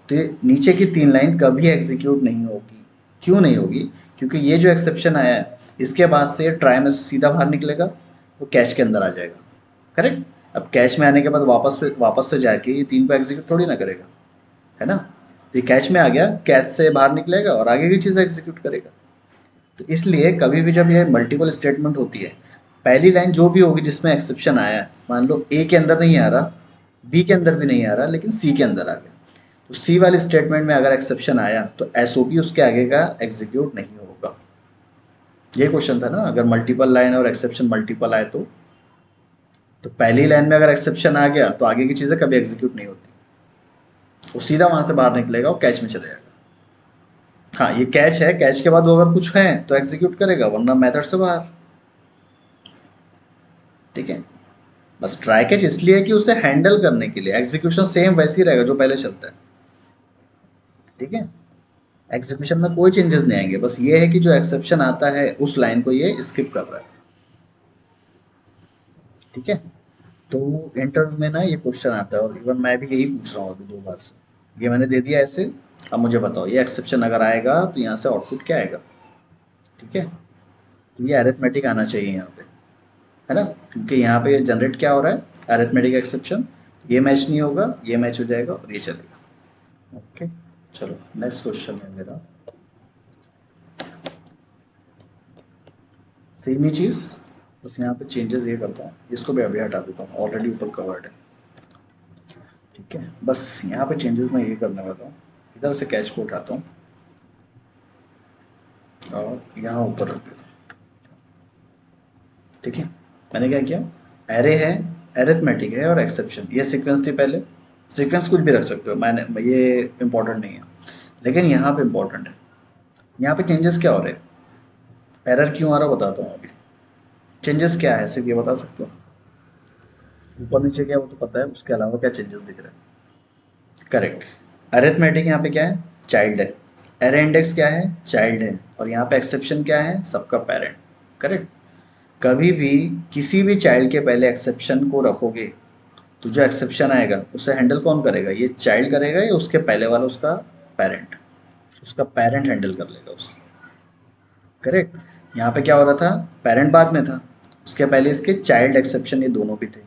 तो ये नीचे की तीन लाइन कभी एग्जीक्यूट नहीं होगी। क्यों नहीं होगी? क्योंकि ये जो एक्सेप्शन आया है इसके बाद से ट्राई में से सीधा बाहर निकलेगा, वो कैश के अंदर आ जाएगा। करेक्ट? अब कैश में आने के बाद वापस से जाके ये तीन को एग्जीक्यूट थोड़ी ना करेगा, है ना? तो ये कैच में आ गया, कैच से बाहर निकलेगा और आगे की चीज़ एग्जीक्यूट करेगा। तो इसलिए कभी भी जब ये मल्टीपल स्टेटमेंट होती है, पहली लाइन जो भी होगी जिसमें एक्सेप्शन आया है, मान लो ए के अंदर नहीं आ रहा, बी के अंदर भी नहीं आ रहा, लेकिन सी के अंदर आ गया, तो सी वाले स्टेटमेंट में अगर एक्सेप्शन आया तो एसओपी उसके आगे का एग्जीक्यूट नहीं होगा। ये क्वेश्चन था ना, अगर मल्टीपल लाइन और एक्सेप्शन मल्टीपल आए तो पहली लाइन में अगर एक्सेप्शन आ गया तो आगे की चीज़ें कभी एग्जीक्यूट नहीं होती, वो सीधा वहां से बाहर निकलेगा और कैच में चले जाएगा। हाँ, ये कैच है, कैच के बाद वो अगर कुछ है तो एग्जीक्यूट करेगा, वरना मेथड से बाहर। ठीक है? बस ट्राई कैच इसलिए है कि उसे हैंडल करने के लिए, एग्जीक्यूशन सेम वैसे ही रहेगा जो पहले चलता है। ठीक है? एग्जीक्यूशन में कोई चेंजेस नहीं आएंगे, बस ये है कि जो एक्सेप्शन आता है उस लाइन को ये स्किप कर रहा है। ठीक है? तो इंटरव्यू में ना ये क्वेश्चन आता है, और इवन मैं भी यही पूछ रहा हूँ अभी दो बार से, ये मैंने दे दिया ऐसे। अब मुझे बताओ ये एक्सेप्शन अगर आएगा तो यहाँ से आउटपुट क्या आएगा? ठीक है? तो ये अरिथमेटिक आना चाहिए यहाँ पे, है ना? क्योंकि यहाँ पे जनरेट क्या हो रहा है, अरिथमेटिक एक्सेप्शन। ये मैच नहीं होगा, ये मैच हो जाएगा और ये चलेगा। ओके, चलो नेक्स्ट क्वेश्चन है मेरा, सेम ही चीज़, बस यहाँ पे चेंजेस ये करता हूँ, इसको भी अभी हटा देता हूँ, ऑलरेडी ऊपर कवर्ड है। ठीक है? बस यहाँ पे चेंजेस मैं ये करने वाला हूँ, इधर से कैच को उठाता हूँ और यहाँ ऊपर रख देता हूँ। ठीक है? मैंने क्या किया, एरे है, एरिथमेटिक है और एक्सेप्शन, ये सीक्वेंस थी पहले। सीक्वेंस कुछ भी रख सकते हो, मैंने ये इंपॉर्टेंट नहीं है, लेकिन यहाँ पे इंपॉर्टेंट है, यहाँ पे चेंजेस क्या हो रहे हैं, एरर क्यों आ रहा बताता हूँ अभी। चेंजेस क्या है सिर्फ ये बता सकते हो? ऊपर नीचे क्या वो तो पता है, उसके अलावा क्या चेंजेस दिख रहे हैं? करेक्ट, अरिथमेटिक यहाँ पे क्या है, चाइल्ड है, एरे इंडेक्स क्या है, चाइल्ड है, और यहाँ पे एक्सेप्शन क्या है, सबका पेरेंट। करेक्ट? कभी भी किसी भी चाइल्ड के पहले एक्सेप्शन को रखोगे तो जो एक्सेप्शन आएगा उसे हैंडल कौन करेगा, ये चाइल्ड करेगा या उसके पहले वाला उसका पेरेंट? उसका पेरेंट हैंडल कर लेगा उसे। करेक्ट? यहाँ पे क्या हो रहा था, पेरेंट बाद में था, उसके पहले इसके चाइल्ड एक्सेप्शन ये दोनों भी थे,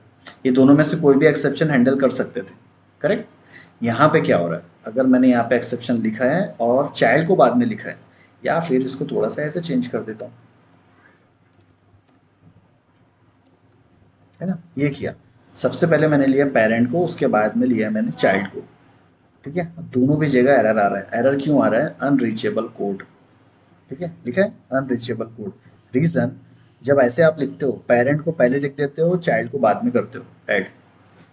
ये दोनों में से कोई भी एक्सेप्शन हैंडल कर सकते थे। करेक्ट? यहाँ पे क्या हो रहा है, अगर मैंने यहाँ पे एक्सेप्शन लिखा है और चाइल्ड को बाद में लिखा है, या फिर इसको थोड़ा सा ऐसे चेंज कर देता हूँ, है ना? ये किया, सबसे पहले मैंने लिया पेरेंट को, उसके बाद में लिया मैंने चाइल्ड को। ठीक है? दोनों भी जगह एरर आ रहा है, एरर क्यों आ रहा है, अनरीचेबल कोड। ठीक है? लिखा है अनरीचेबल कोड। रीजन, जब ऐसे आप लिखते हो पेरेंट को पहले लिख देते हो, चाइल्ड को बाद में करते हो ऐड,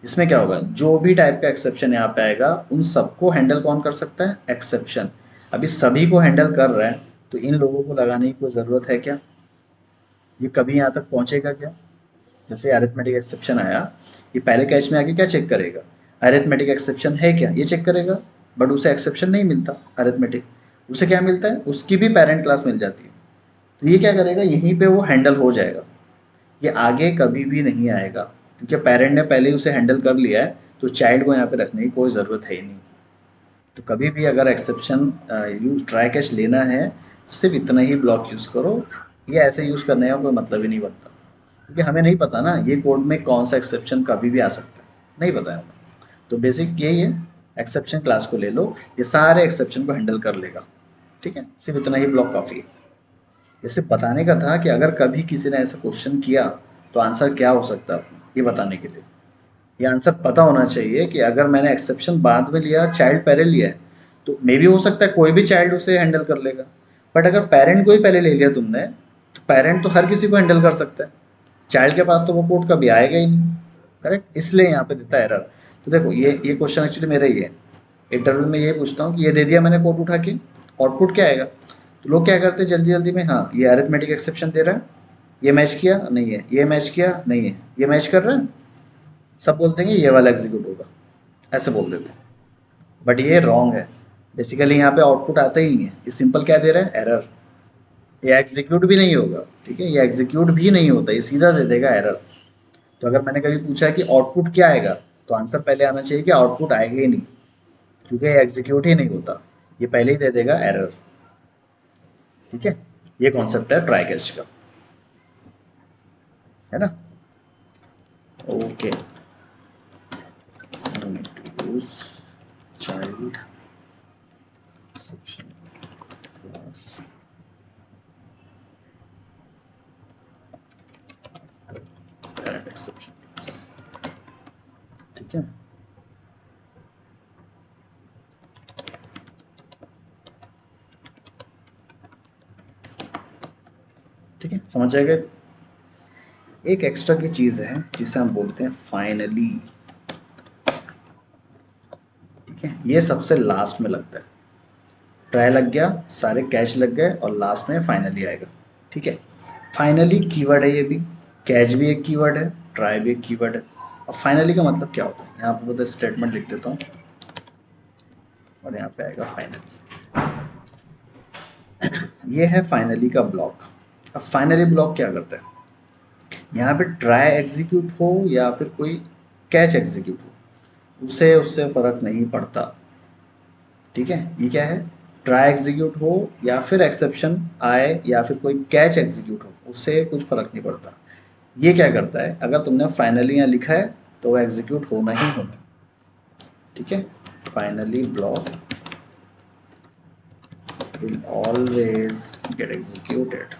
इसमें क्या होगा, जो भी टाइप का एक्सेप्शन यहाँ पे आएगा उन सबको हैंडल कौन कर सकता है, एक्सेप्शन। अभी सभी को हैंडल कर रहा है तो इन लोगों को लगाने की कोई ज़रूरत है क्या, ये कभी यहाँ तक पहुँचेगा क्या। जैसे अरिथमेटिक एक्सेप्शन आया, ये पहले कैच में आके क्या चेक करेगा, अरिथमेटिक एक्सेप्शन है क्या, ये चेक करेगा। बट उसे एक्सेप्शन नहीं मिलता अरिथमेटिक, उसे क्या मिलता है, उसकी भी पेरेंट क्लास मिल जाती है। तो ये क्या करेगा, यहीं पे वो हैंडल हो जाएगा, ये आगे कभी भी नहीं आएगा, क्योंकि पेरेंट ने पहले ही उसे हैंडल कर लिया है, तो चाइल्ड को यहाँ पे रखने की कोई ज़रूरत है ही नहीं। तो कभी भी अगर एक्सेप्शन यूज ट्राई कैच लेना है तो सिर्फ इतना ही ब्लॉक यूज़ करो, ये ऐसे यूज़ करने का कोई मतलब ही नहीं बनता, क्योंकि हमें नहीं पता ना ये कोड में कौन सा एक्सेप्शन कभी भी आ सकता है, नहीं पता है हमें। तो बेसिक यही है, एक्सेप्शन क्लास को ले लो, ये सारे एक्सेप्शन को हैंडल कर लेगा, ठीक है, सिर्फ इतना ही ब्लॉक काफ़ी है। जैसे बताने का था कि अगर कभी किसी ने ऐसा क्वेश्चन किया तो आंसर क्या हो सकता है अपना, ये बताने के लिए ये आंसर पता होना चाहिए कि अगर मैंने एक्सेप्शन बाद में लिया, चाइल्ड पहले लिया है, तो मे भी हो सकता है कोई भी चाइल्ड उसे हैंडल कर लेगा। बट अगर पेरेंट को ही पहले ले लिया तुमने, तो पेरेंट तो हर किसी को हैंडल कर सकता है, चाइल्ड के पास तो वो कोड कभी आएगा ही नहीं। करेक्ट, इसलिए यहाँ पे देता है एरर। तो देखो ये क्वेश्चन एक्चुअली मेरा ही है, इंटरव्यू में ये पूछता हूँ कि ये दे दिया मैंने कोड उठा के, आउटपुट क्या आएगा। तो लोग क्या करते हैं जल्दी जल्दी में, हाँ ये अरिथमेटिक एक्सेप्शन दे रहा है, ये मैच किया नहीं है, ये मैच किया नहीं है, ये मैच कर रहा है, सब बोलते हैं कि ये वाला एग्जीक्यूट होगा, ऐसे बोल देते हैं। बट ये रॉन्ग है, बेसिकली यहाँ पे आउटपुट आता ही नहीं है, ये सिंपल क्या दे रहा है, एरर। ये एग्जीक्यूट भी नहीं होगा, ठीक है, ये एग्जीक्यूट भी नहीं होता, ये सीधा दे देगा एरर। तो अगर मैंने कभी पूछा कि आउटपुट क्या आएगा, तो आंसर पहले आना चाहिए कि आउटपुट आएगा ही नहीं, क्योंकि ये एग्जीक्यूट ही नहीं होता, ये पहले ही दे देगा एरर। ठीक है, ये कॉन्सेप्ट है ट्राई कैच का, है ना। Okay, child section class, current exception, ठीक है। ठीक है, समझ जाएगा। एक एक्स्ट्रा की चीज़ है जिसे हम बोलते हैं फाइनली, ठीक है, ये सबसे लास्ट में लगता है। ट्राई लग गया, सारे कैच लग गए और लास्ट में फाइनली आएगा, ठीक है। फाइनली कीवर्ड है, ये भी कैच भी एक कीवर्ड है, ट्राई भी एक कीवर्ड है। और फाइनली का मतलब क्या होता है, यहाँ पर बता स्टेटमेंट लिख देता हूँ और यहाँ पे आएगा फाइनली। ये है फाइनली का ब्लॉक। अब फाइनली ब्लॉक क्या करता है, यहाँ पे ट्राई एग्जीक्यूट हो या फिर कोई कैच एग्जीक्यूट हो, उसे उससे फ़र्क नहीं पड़ता, ठीक है। ये क्या है, ट्राई एग्जीक्यूट हो या फिर एक्सेप्शन आए या फिर कोई कैच एग्जीक्यूट हो, उससे कुछ फ़र्क नहीं पड़ता। ये क्या करता है, अगर तुमने फाइनली यहाँ लिखा है तो वो एग्जीक्यूट होना ही होना, ठीक है। Finally block will always get executed,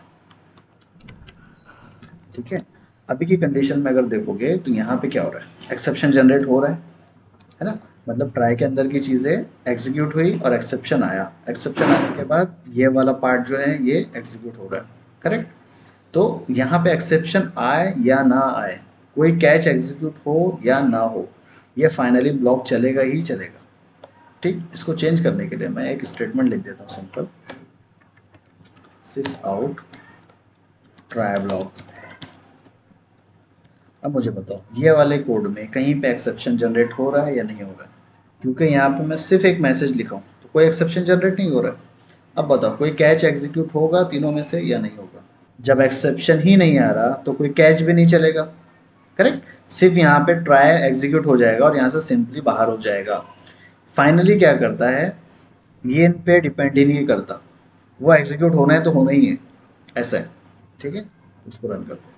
ठीक है। अभी की कंडीशन में अगर देखोगे तो यहाँ पे क्या हो रहा है, एक्सेप्शन जनरेट हो रहा है ना, मतलब ट्राई के अंदर की चीज़ें एग्जीक्यूट हुई और एक्सेप्शन आया, एक्सेप्शन आने के बाद ये वाला पार्ट जो है ये एग्जीक्यूट हो रहा है, करेक्ट। तो यहाँ पे एक्सेप्शन आए या ना आए, कोई कैच एग्जीक्यूट हो या ना हो, ये फाइनली ब्लॉक चलेगा ही चलेगा, ठीक। इसको चेंज करने के लिए मैं एक स्टेटमेंट लिख देता हूँ सिंपल, सिस आउट ट्राई ब्लॉक। अब मुझे बताओ ये वाले कोड में कहीं पे एक्सेप्शन जनरेट हो रहा है या नहीं हो रहा है, क्योंकि यहाँ पे मैं सिर्फ एक मैसेज लिखा हूँ तो कोई एक्सेप्शन जनरेट नहीं हो रहा है। अब बताओ कोई कैच एग्जीक्यूट होगा तीनों में से या नहीं होगा, जब एक्सेप्शन ही नहीं आ रहा तो कोई कैच भी नहीं चलेगा, करेक्ट। सिर्फ यहाँ पे ट्राई एग्जीक्यूट हो जाएगा और यहाँ से सिंपली बाहर हो जाएगा। फाइनली क्या करता है, ये इन पे डिपेंड ही नहीं करता, वो एग्जीक्यूट होना है तो होना ही है, ऐसा है, ठीक है। उसको रन करते हैं,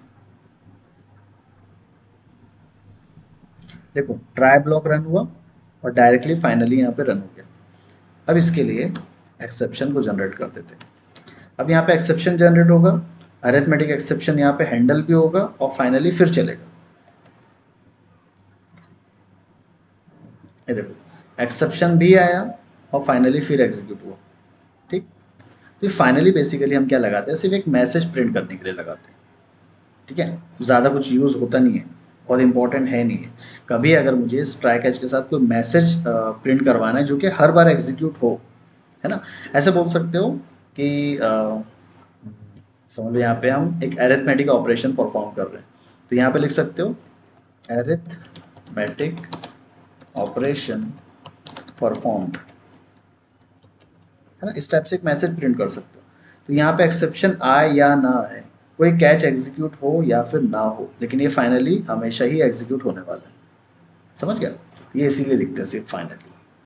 देखो ट्राई ब्लॉक रन हुआ और डायरेक्टली फाइनली यहाँ पे रन हो गया। अब इसके लिए एक्सेप्शन को जनरेट कर देते हैं। अब यहाँ पे एक्सेप्शन जनरेट होगा, अरिथमेटिक एक्सेप्शन यहाँ पे हैंडल भी होगा और फाइनली फिर चलेगा। ये देखो एक्सेप्शन भी आया और फाइनली फिर एग्जीक्यूट हुआ, ठीक। तो फाइनली बेसिकली हम क्या लगाते हैं, सिर्फ एक मैसेज प्रिंट करने के लिए लगाते हैं, ठीक है, ज़्यादा कुछ यूज़ होता नहीं है, बहुत इंपॉर्टेंट है नहीं है। कभी अगर मुझे इस ट्राई कैच के साथ कोई मैसेज प्रिंट करवाना है जो कि हर बार एग्जीक्यूट हो, है ना, ऐसे बोल सकते हो कि समझ लो यहाँ पे हम एक अरिथमेटिक ऑपरेशन परफॉर्म कर रहे हैं, तो यहाँ पे लिख सकते हो अरिथमेटिक ऑपरेशन परफॉर्म्ड, है ना, इस टाइप से एक मैसेज प्रिंट कर सकते हो। तो यहाँ पे एक्सेप्शन आए या ना आए, कोई कैच एग्जीक्यूट हो या फिर ना हो, लेकिन ये फाइनली हमेशा ही एग्जीक्यूट होने वाला है। समझ गया, ये इसीलिए लिखते हैं सिर्फ फाइनली।